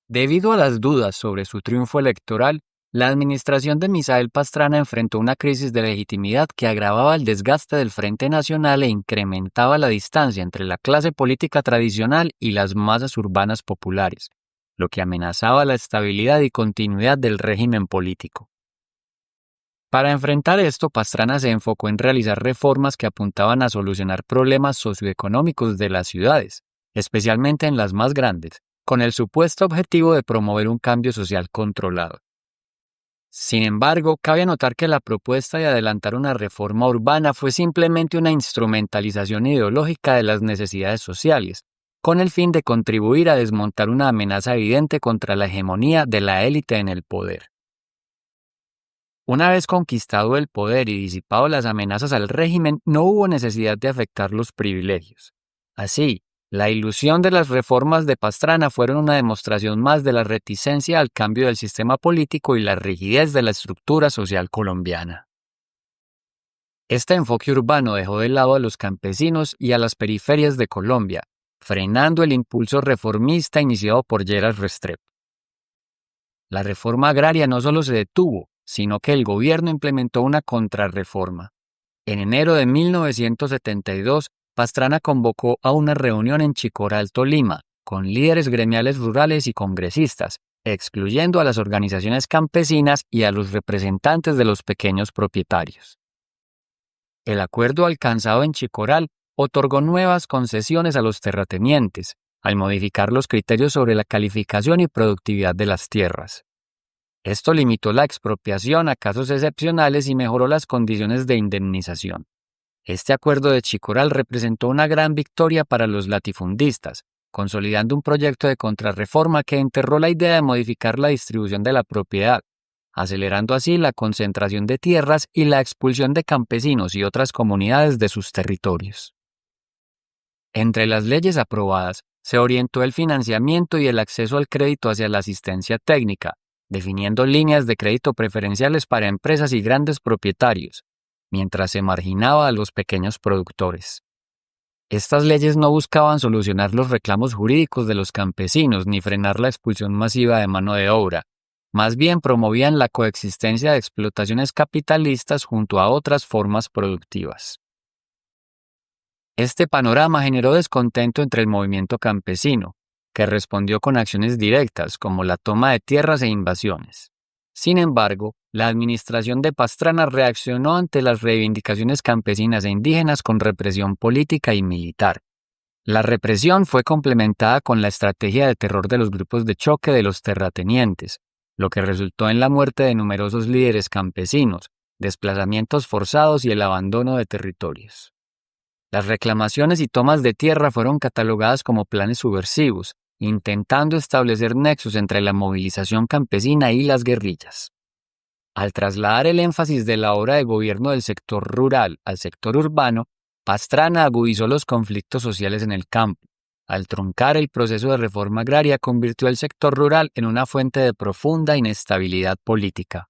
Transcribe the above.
Debido a las dudas sobre su triunfo electoral, la administración de Misael Pastrana enfrentó una crisis de legitimidad que agravaba el desgaste del Frente Nacional e incrementaba la distancia entre la clase política tradicional y las masas urbanas populares, lo que amenazaba la estabilidad y continuidad del régimen político. Para enfrentar esto, Pastrana se enfocó en realizar reformas que apuntaban a solucionar problemas socioeconómicos de las ciudades, especialmente en las más grandes, con el supuesto objetivo de promover un cambio social controlado. Sin embargo, cabe anotar que la propuesta de adelantar una reforma urbana fue simplemente una instrumentalización ideológica de las necesidades sociales, con el fin de contribuir a desmontar una amenaza evidente contra la hegemonía de la élite en el poder. Una vez conquistado el poder y disipado las amenazas al régimen, no hubo necesidad de afectar los privilegios. Así, la ilusión de las reformas de Pastrana fueron una demostración más de la reticencia al cambio del sistema político y la rigidez de la estructura social colombiana. Este enfoque urbano dejó de lado a los campesinos y a las periferias de Colombia, frenando el impulso reformista iniciado por Gerald Restrepo. La reforma agraria no solo se detuvo, sino que el gobierno implementó una contrarreforma. En enero de 1972, Pastrana convocó a una reunión en Chicoral, Tolima, con líderes gremiales rurales y congresistas, excluyendo a las organizaciones campesinas y a los representantes de los pequeños propietarios. El acuerdo alcanzado en Chicoral otorgó nuevas concesiones a los terratenientes, al modificar los criterios sobre la calificación y productividad de las tierras. Esto limitó la expropiación a casos excepcionales y mejoró las condiciones de indemnización. Este acuerdo de Chicoral representó una gran victoria para los latifundistas, consolidando un proyecto de contrarreforma que enterró la idea de modificar la distribución de la propiedad, acelerando así la concentración de tierras y la expulsión de campesinos y otras comunidades de sus territorios. Entre las leyes aprobadas, se orientó el financiamiento y el acceso al crédito hacia la asistencia técnica, definiendo líneas de crédito preferenciales para empresas y grandes propietarios, mientras se marginaba a los pequeños productores. Estas leyes no buscaban solucionar los reclamos jurídicos de los campesinos ni frenar la expulsión masiva de mano de obra, más bien promovían la coexistencia de explotaciones capitalistas junto a otras formas productivas. Este panorama generó descontento entre el movimiento campesino, que respondió con acciones directas como la toma de tierras e invasiones. Sin embargo, la administración de Pastrana reaccionó ante las reivindicaciones campesinas e indígenas con represión política y militar. La represión fue complementada con la estrategia de terror de los grupos de choque de los terratenientes, lo que resultó en la muerte de numerosos líderes campesinos, desplazamientos forzados y el abandono de territorios. Las reclamaciones y tomas de tierra fueron catalogadas como planes subversivos, intentando establecer nexos entre la movilización campesina y las guerrillas. Al trasladar el énfasis de la obra de gobierno del sector rural al sector urbano, Pastrana agudizó los conflictos sociales en el campo. Al truncar el proceso de reforma agraria, convirtió el sector rural en una fuente de profunda inestabilidad política.